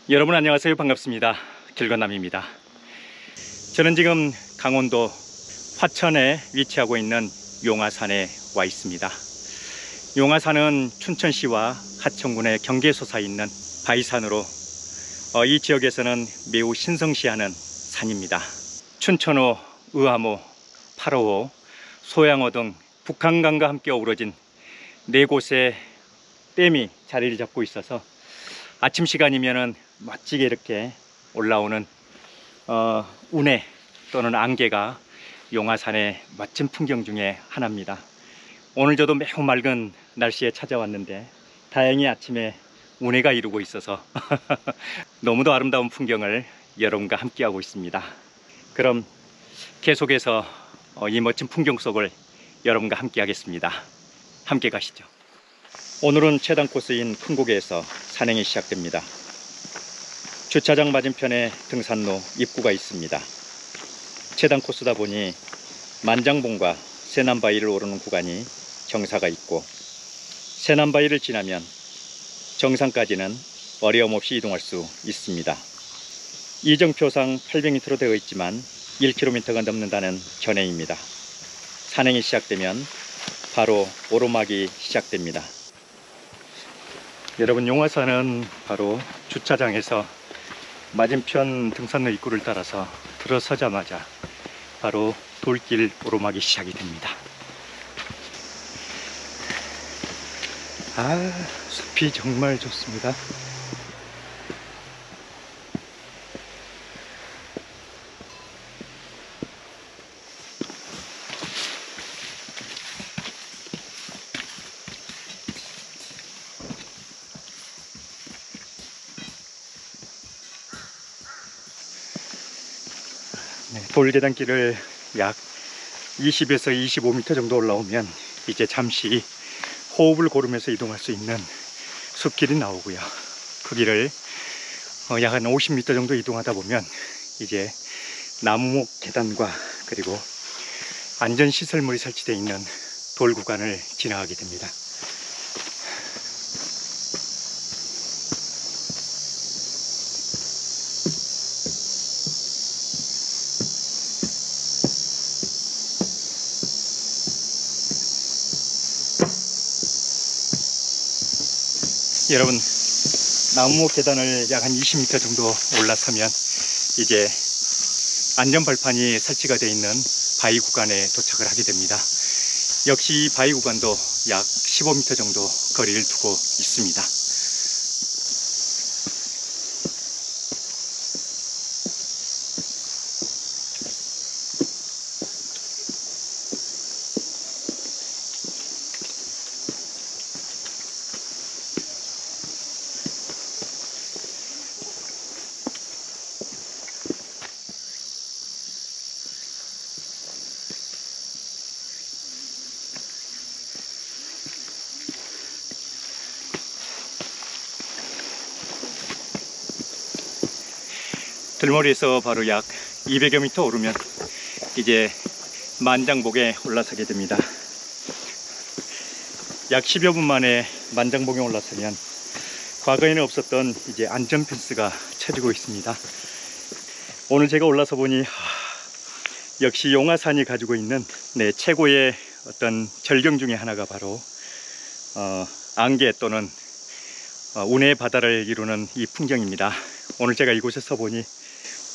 여러분 안녕하세요. 반갑습니다. 길건남입니다. 저는 지금 강원도 화천에 위치하고 있는 용화산에 와 있습니다. 용화산은 춘천시와 하천군의 경계소사에 있는 바위산으로 이 지역에서는 매우 신성시하는 산입니다. 춘천호, 의암호, 팔호호, 소양호 등 북한강과 함께 어우러진 네 곳의 댐이 자리를 잡고 있어서 아침 시간이면은 멋지게 이렇게 올라오는 운해 또는 안개가 용화산의 멋진 풍경 중에 하나입니다. 오늘 저도 매우 맑은 날씨에 찾아왔는데 다행히 아침에 운해가 이루고 있어서 너무도 아름다운 풍경을 여러분과 함께 하고 있습니다. 그럼 계속해서 이 멋진 풍경 속을 여러분과 함께 하겠습니다. 함께 가시죠. 오늘은 최단 코스인 큰고개에서 산행이 시작됩니다. 주차장 맞은편에 등산로 입구가 있습니다. 최단 코스다 보니 만장봉과 세남바위를 오르는 구간이 경사가 있고 세남바위를 지나면 정상까지는 어려움 없이 이동할 수 있습니다. 이정표상 800m로 되어 있지만 1km가 넘는다는 견해입니다. 산행이 시작되면 바로 오르막이 시작됩니다. 여러분, 용화산은 바로 주차장에서 맞은편 등산로 입구를 따라서 들어서자마자 바로 돌길 오르막이 시작이 됩니다. 숲이 정말 좋습니다. 돌계단길을 약 20에서 25m 정도 올라오면 이제 잠시 호흡을 고르면서 이동할 수 있는 숲길이 나오고요. 그 길을 약 한 50m 정도 이동하다 보면 이제 나무목 계단과 그리고 안전시설물이 설치되어 있는 돌 구간을 지나가게 됩니다. 여러분, 나무목 계단을 약 한 20m 정도 올라서면 이제 안전발판이 설치가 되어 있는 바위 구간에 도착을 하게 됩니다. 역시 이 바위 구간도 약 15m 정도 거리를 두고 있습니다. 들머리에서 바로 약 200여 미터 오르면 이제 만장봉에 올라서게 됩니다. 약 10여 분 만에 만장봉에 올라서면 과거에는 없었던 이제 안전 펜스가 쳐지고 있습니다. 오늘 제가 올라서 보니 역시 용화산이 가지고 있는 최고의 어떤 절경 중에 하나가 바로 안개 또는 운해의 바다를 이루는 이 풍경입니다. 오늘 제가 이곳에 서 보니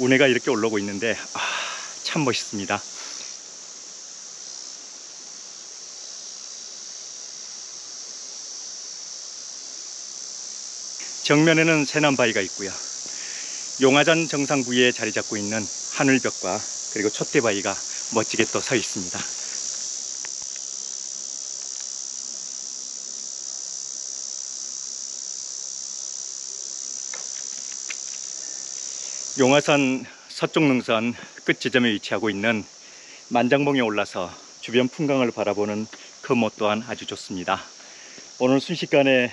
운해가 이렇게 올라오고 있는데 참 멋있습니다. 정면에는 세남바위가 있고요. 용화산 정상 부위에 자리 잡고 있는 하늘벽과 그리고 촛대바위가 멋지게 또 서 있습니다. 용화산 서쪽 능선 끝 지점에 위치하고 있는 만장봉에 올라서 주변 풍광을 바라보는 그 멋 또한 아주 좋습니다. 오늘 순식간에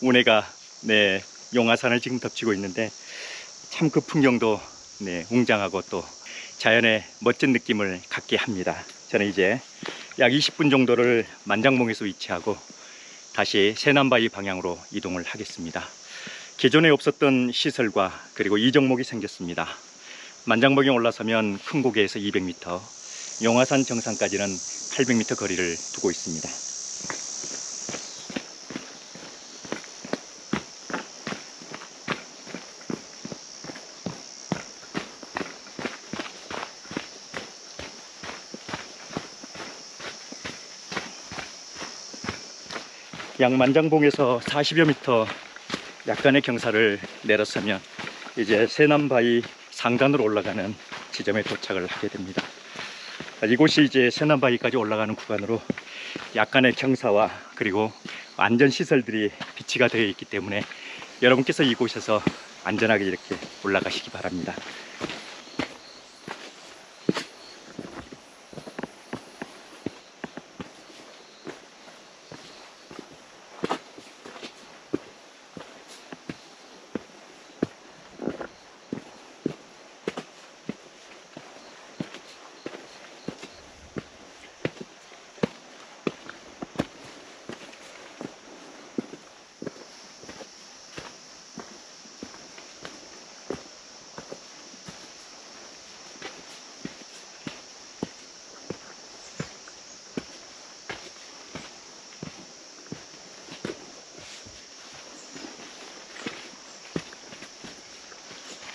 운해가 용화산을 지금 덮치고 있는데 참 그 풍경도 웅장하고 또 자연의 멋진 느낌을 갖게 합니다. 저는 이제 약 20분 정도를 만장봉에서 위치하고 다시 세남바위 방향으로 이동을 하겠습니다. 기존에 없었던 시설과 그리고 이정목이 생겼습니다. 만장봉에 올라서면 큰 고개에서 200m, 용화산 정상까지는 800m 거리를 두고 있습니다. 양만장봉에서 40여 미터 약간의 경사를 내렸으면 이제 세남바위 상단으로 올라가는 지점에 도착을 하게 됩니다. 이곳이 이제 세남바위까지 올라가는 구간으로 약간의 경사와 그리고 안전시설들이 비치가 되어 있기 때문에 여러분께서 이곳에서 안전하게 이렇게 올라가시기 바랍니다.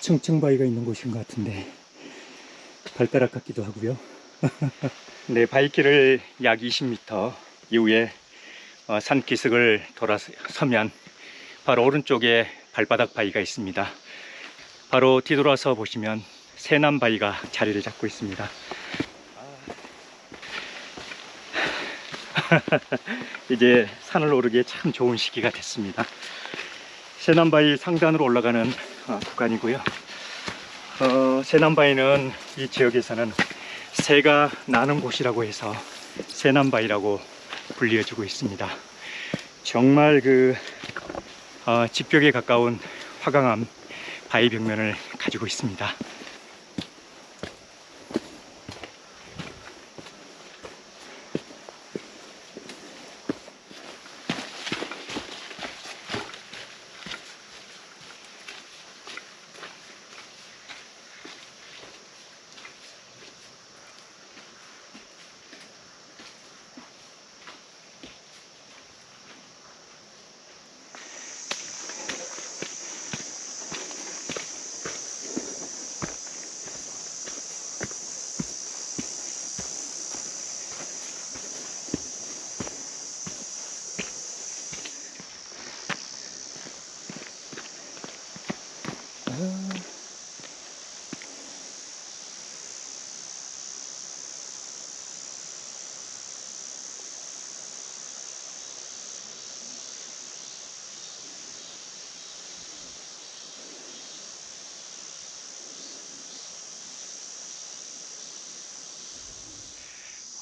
청청바위가 있는 곳인 것 같은데 발가락 같기도 하고요. 네, 바위길을 약 20m 이후에 산기슭을 돌아서면 바로 오른쪽에 발바닥 바위가 있습니다. 바로 뒤돌아서 보시면 세남바위가 자리를 잡고 있습니다. 이제 산을 오르기에 참 좋은 시기가 됐습니다. 세남바위 상단으로 올라가는 구간이고요. 세남바위는 이 지역에서는 새가 나는 곳이라고 해서 세남바위라고 불리어지고 있습니다. 정말 지벽에 가까운 화강암 바위 벽면을 가지고 있습니다.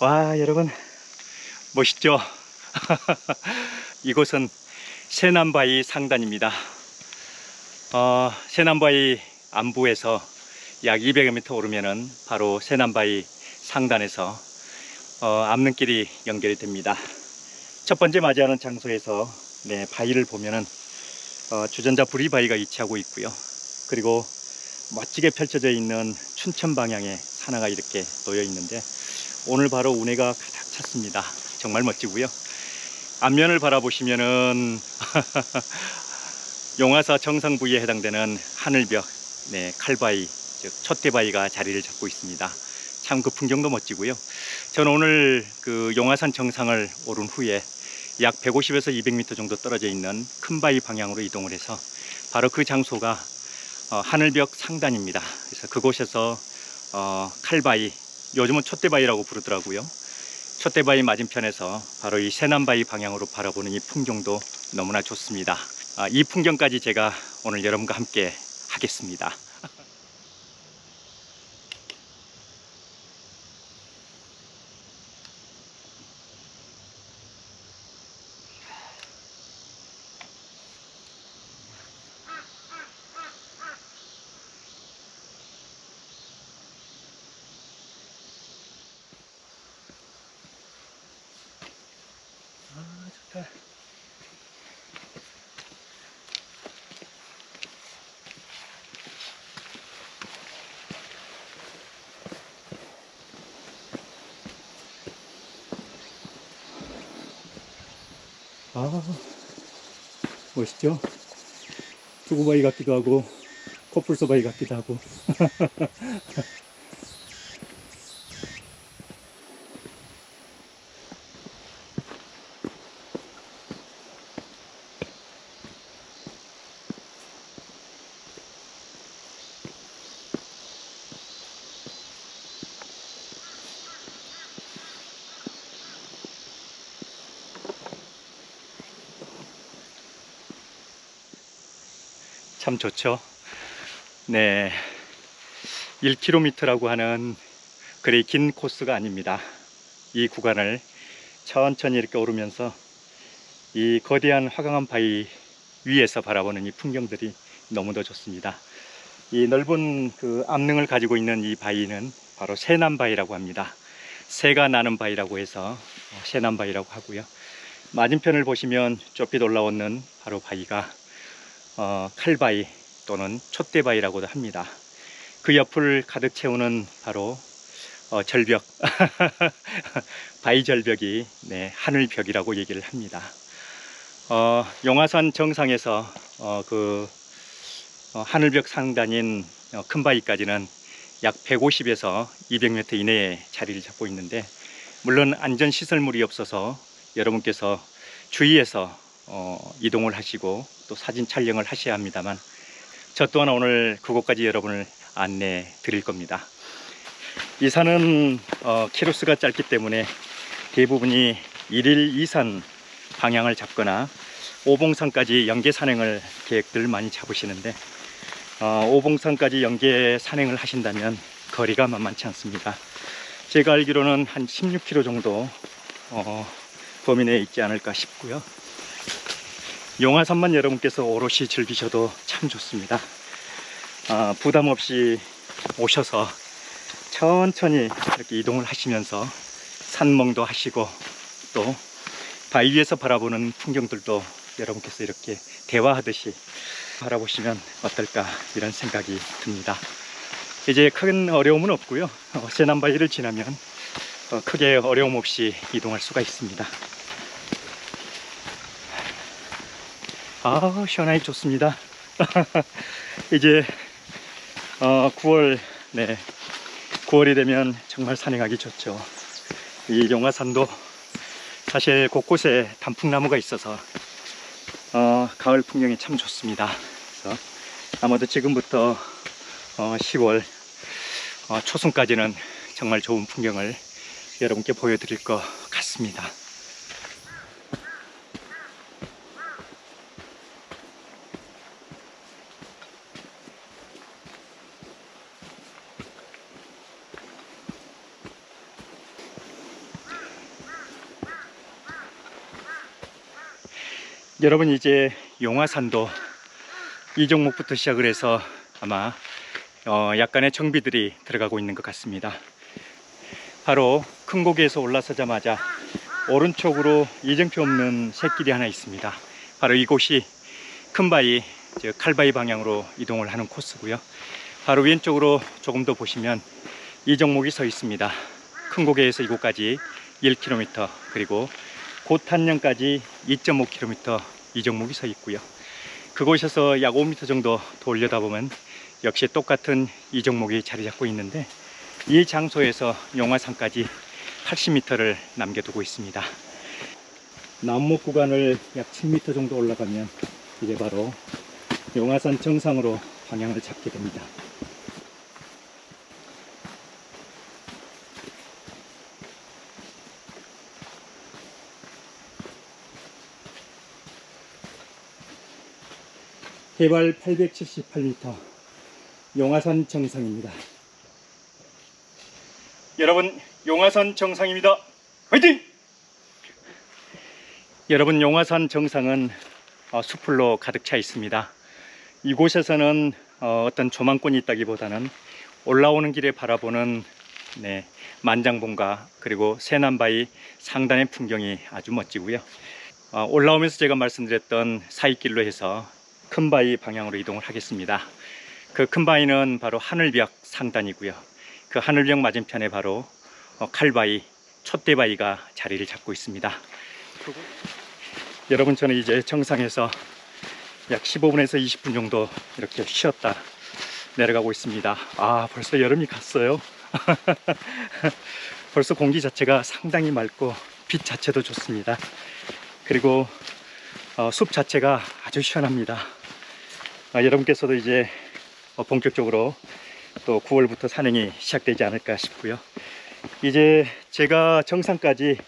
와, 여러분 멋있죠? 이곳은 세남바위 상단입니다. 세남바위 안부에서 약 200m 오르면은 바로 세남바위 상단에서 암릉길이 연결이 됩니다. 첫 번째 맞이하는 장소에서 바위를 보면은 주전자 부리바위가 위치하고 있고요. 그리고 멋지게 펼쳐져 있는 춘천 방향에 산하가 이렇게 놓여 있는데 오늘 바로 운해가 가득 찼습니다. 정말 멋지고요. 앞면을 바라보시면은 용화사 정상 부위에 해당되는 하늘벽, 칼바위, 즉 촛대바위가 자리를 잡고 있습니다. 참 그 풍경도 멋지고요. 저는 오늘 용화산 정상을 오른 후에 약 150에서 200m 정도 떨어져 있는 큰 바위 방향으로 이동을 해서 바로 그 장소가 하늘벽 상단입니다. 그래서 그곳에서 칼바위, 요즘은 촛대바위라고 부르더라고요. 촛대바위 맞은편에서 바로 이 세남바위 방향으로 바라보는 이 풍경도 너무나 좋습니다. 이 풍경까지 제가 오늘 여러분과 함께 하겠습니다. 좋다. 아, 멋있죠? 두고바위 같기도 하고 코뿔소바위 같기도 하고. 참 좋죠. 네, 1km라고 하는 그리 긴 코스가 아닙니다. 이 구간을 천천히 이렇게 오르면서 이 거대한 화강암 바위 위에서 바라보는 이 풍경들이 너무도 좋습니다. 이 넓은 그 암릉을 가지고 있는 이 바위는 바로 새남바위라고 합니다. 새가 나는 바위라고 해서 새남바위라고 하고요. 맞은편을 보시면 좁빛 올라오는 바로 바위가 칼바위 또는 촛대바위라고도 합니다. 그 옆을 가득 채우는 바로 절벽 바위 절벽이 네, 하늘벽이라고 얘기를 합니다. 용화산 정상에서 하늘벽 상단인 큰 바위까지는 약 150에서 200m 이내에 자리를 잡고 있는데, 물론 안전시설물이 없어서 여러분께서 주의해서 이동을 하시고 또 사진 촬영을 하셔야 합니다만, 저 또한 오늘 그곳까지 여러분을 안내 드릴 겁니다. 이 산은 키로수가 짧기 때문에 대부분이 1일 2산 방향을 잡거나 오봉산까지 연계 산행을 계획들 많이 잡으시는데, 오봉산까지 연계 산행을 하신다면 거리가 만만치 않습니다. 제가 알기로는 한 16km 정도 범위 내에 있지 않을까 싶고요. 용화산만 여러분께서 오롯이 즐기셔도 참 좋습니다. 부담 없이 오셔서 천천히 이렇게 이동을 하시면서 산멍도 하시고 또 바위 위에서 바라보는 풍경들도 여러분께서 이렇게 대화하듯이 바라보시면 어떨까, 이런 생각이 듭니다. 이제 큰 어려움은 없고요. 새남바위를 지나면 크게 어려움 없이 이동할 수가 있습니다. 시원하니 좋습니다. 이제 9월, 네, 9월이 되면 정말 산행하기 좋죠. 이 용화산도 사실 곳곳에 단풍나무가 있어서 가을 풍경이 참 좋습니다. 그래서 아마도 지금부터 10월 초순까지는 정말 좋은 풍경을 여러분께 보여드릴 것 같습니다. 여러분, 이제 용화산도 이 종목부터 시작을 해서 아마 약간의 정비들이 들어가고 있는 것 같습니다. 바로 큰 고개에서 올라서자마자 오른쪽으로 이정표 없는 샛길이 하나 있습니다. 바로 이곳이 큰 바위, 즉 칼바위 방향으로 이동을 하는 코스고요. 바로 왼쪽으로 조금 더 보시면 이 종목이 서 있습니다. 큰 고개에서 이곳까지 1km, 그리고 고탄령까지 2.5km 이 종목이 서 있고요. 그곳에서 약 5m 정도 더 올려다보면 역시 똑같은 이 종목이 자리 잡고 있는데, 이 장소에서 용화산까지 80m를 남겨두고 있습니다. 남목 구간을 약 10m 정도 올라가면 이제 바로 용화산 정상으로 방향을 잡게 됩니다. 해발 878m 용화산 정상입니다. 여러분, 용화산 정상입니다. 화이팅! 여러분, 용화산 정상은 수풀로 가득 차 있습니다. 이곳에서는 어떤 조망권이 있다기보다는 올라오는 길에 바라보는 만장봉과 그리고 새남바위 상단의 풍경이 아주 멋지고요. 올라오면서 제가 말씀드렸던 사이길로 해서 큰 바위 방향으로 이동을 하겠습니다. 그 큰 바위는 바로 하늘벽 상단이고요. 그 하늘벽 맞은편에 바로 칼바위, 촛대바위가 자리를 잡고 있습니다. 여러분, 저는 이제 정상에서 약 15분에서 20분 정도 이렇게 쉬었다 내려가고 있습니다. 아, 벌써 여름이 갔어요. 벌써 공기 자체가 상당히 맑고 빛 자체도 좋습니다. 그리고 숲 자체가 아주 시원합니다. 여러분께서도 이제 본격적으로 또 9월부터 산행이 시작되지 않을까 싶고요. 이제 제가 정상까지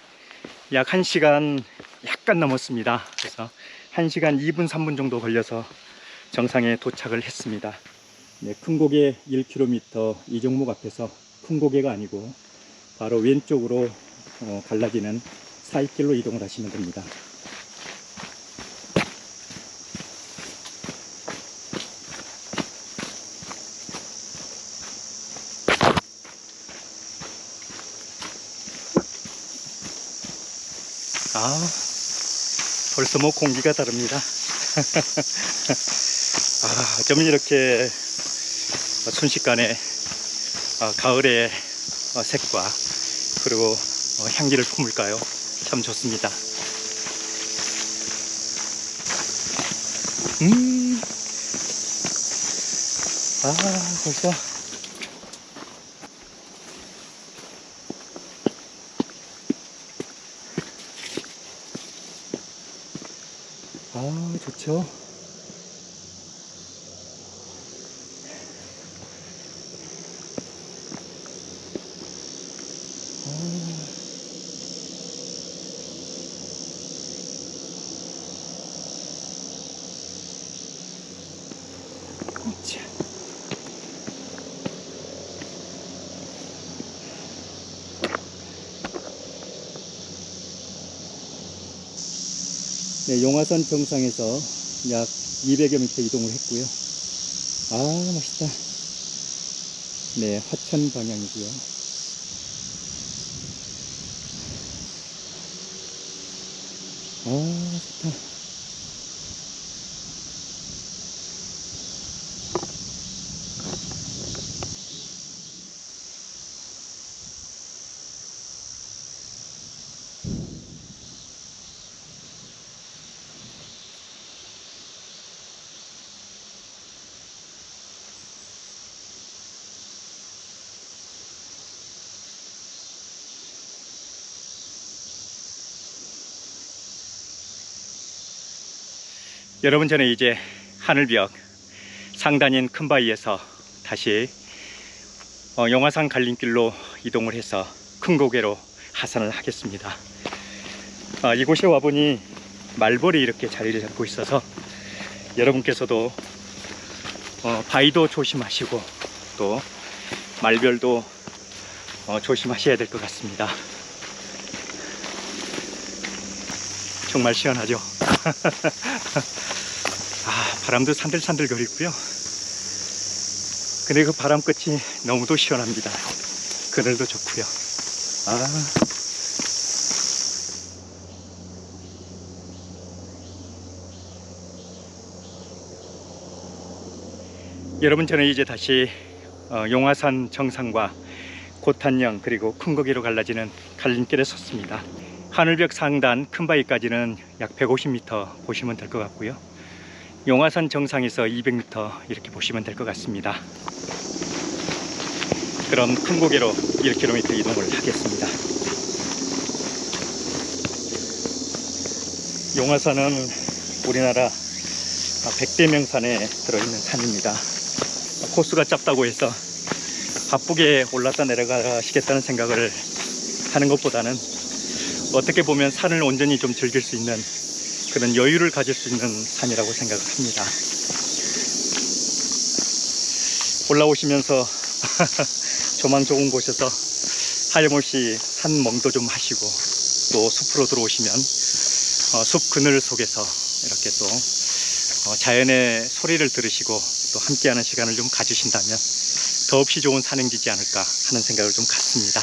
약 1시간 약간 넘었습니다. 그래서 1시간 2분 3분 정도 걸려서 정상에 도착을 했습니다. 네, 큰고개 1km 이종목 앞에서 큰고개가 아니고 바로 왼쪽으로 갈라지는 사이길로 이동을 하시면 됩니다. 아, 벌써 뭐 공기가 다릅니다. 아, 어쩌면 이렇게 순식간에 가을의 색과 그리고 향기를 품을까요? 참 좋습니다. 벌써 좋죠. 네, 용화산 정상에서 약 200여 미터 이동을 했고요. 아, 멋있다. 네, 화천 방향이고요. 아, 좋다. 여러분, 저는 이제 하늘벽 상단인 큰바위에서 다시 용화산 갈림길로 이동을 해서 큰고개로 하산을 하겠습니다. 이곳에 와보니 말벌이 이렇게 자리를 잡고 있어서 여러분께서도 바위도 조심하시고 또 말별도 조심하셔야 될 것 같습니다. 정말 시원하죠? 바람도 산들산들 거리고요. 근데 그 바람 끝이 너무도 시원합니다. 그늘도 좋고요. 여러분, 저는 이제 다시 용화산 정상과 고탄령 그리고 큰고개로 갈라지는 갈림길에 섰습니다. 하늘벽 상단 큰바위까지는 약 150m 보시면 될 것 같고요. 용화산 정상에서 200m 이렇게 보시면 될 것 같습니다. 그럼 큰고개로 1km 이동을 하겠습니다. 용화산은 우리나라 100대 명산에 들어있는 산입니다. 코스가 짧다고 해서 바쁘게 올랐다 내려가시겠다는 생각을 하는 것보다는 어떻게 보면 산을 온전히 좀 즐길 수 있는 그런 여유를 가질 수 있는 산이라고 생각을 합니다. 올라오시면서 조망 좋은 곳에서 하염없이 산멍도 좀 하시고 또 숲으로 들어오시면 숲 그늘 속에서 이렇게 또 자연의 소리를 들으시고 또 함께하는 시간을 좀 가지신다면 더없이 좋은 산행지지 않을까 하는 생각을 좀 갖습니다.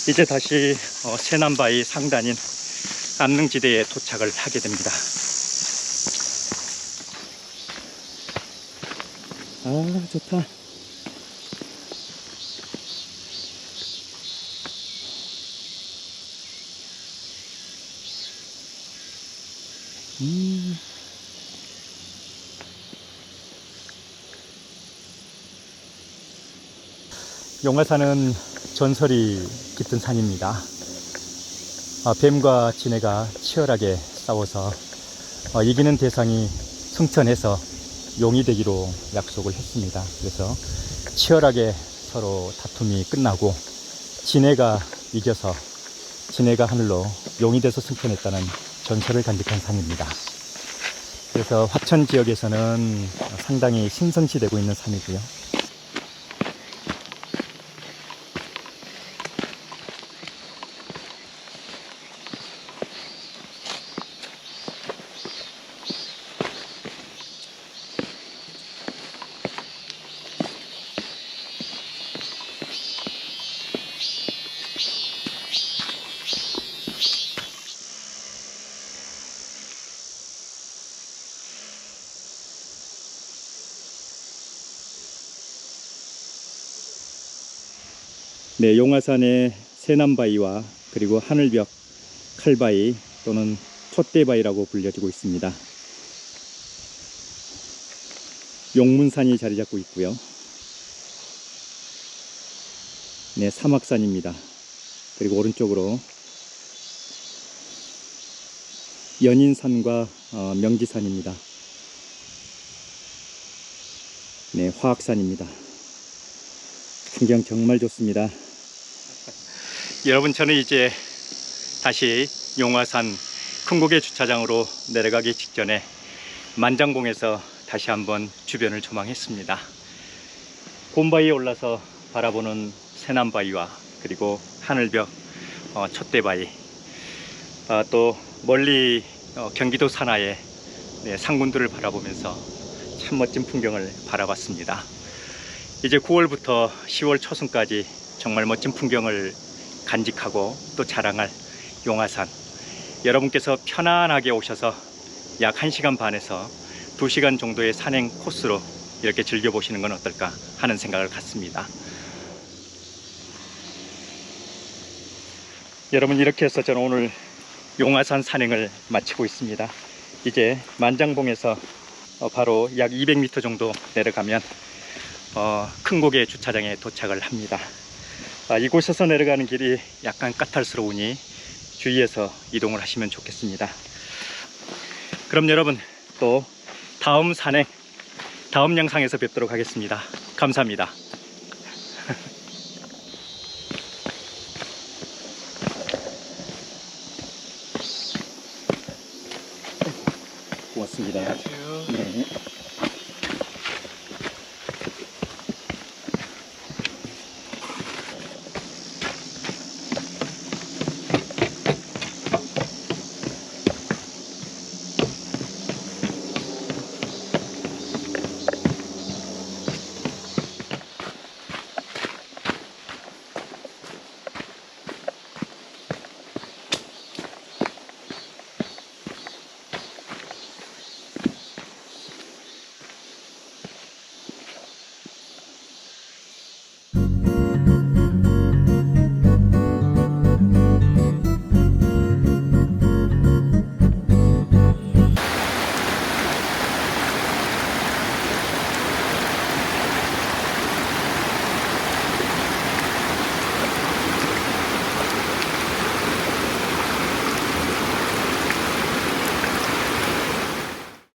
이제 다시 세남바위 상단인 남능지대에 도착을 하게 됩니다. 좋다. 용화산은 전설이 깃든 산입니다. 뱀과 진해가 치열하게 싸워서 이기는 대상이 승천해서 용이 되기로 약속을 했습니다. 그래서 치열하게 서로 다툼이 끝나고 진해가 이겨서 진해가 하늘로 용이 돼서 승천했다는 전설을 간직한 산입니다. 그래서 화천 지역에서는 상당히 신성시되고 있는 산이고요. 네, 용화산의 새남바위와 그리고 하늘벽, 칼바위 또는 촛대바위라고 불려지고 있습니다. 용문산이 자리 잡고 있고요. 네, 사막산입니다. 그리고 오른쪽으로 연인산과 명지산입니다. 네, 화학산입니다. 풍경 정말 좋습니다. 여러분, 저는 이제 다시 용화산 큰고개 주차장으로 내려가기 직전에 만장봉에서 다시 한번 주변을 조망했습니다. 곰바위에 올라서 바라보는 새남바위와 그리고 하늘벽, 촛대바위, 또 멀리 경기도 산하의 상군들을 바라보면서 참 멋진 풍경을 바라봤습니다. 이제 9월부터 10월 초순까지 정말 멋진 풍경을 간직하고 또 자랑할 용화산, 여러분께서 편안하게 오셔서 약 1시간 반에서 2시간 정도의 산행 코스로 이렇게 즐겨보시는 건 어떨까 하는 생각을 갖습니다. 여러분, 이렇게 해서 저는 오늘 용화산 산행을 마치고 있습니다. 이제 만장봉에서 바로 약 200m 정도 내려가면 큰고개 주차장에 도착을 합니다. 이곳에서 내려가는 길이 약간 까탈스러우니 주의해서 이동을 하시면 좋겠습니다. 그럼 여러분, 또 다음 산행, 다음 영상에서 뵙도록 하겠습니다. 감사합니다. 고맙습니다. 네.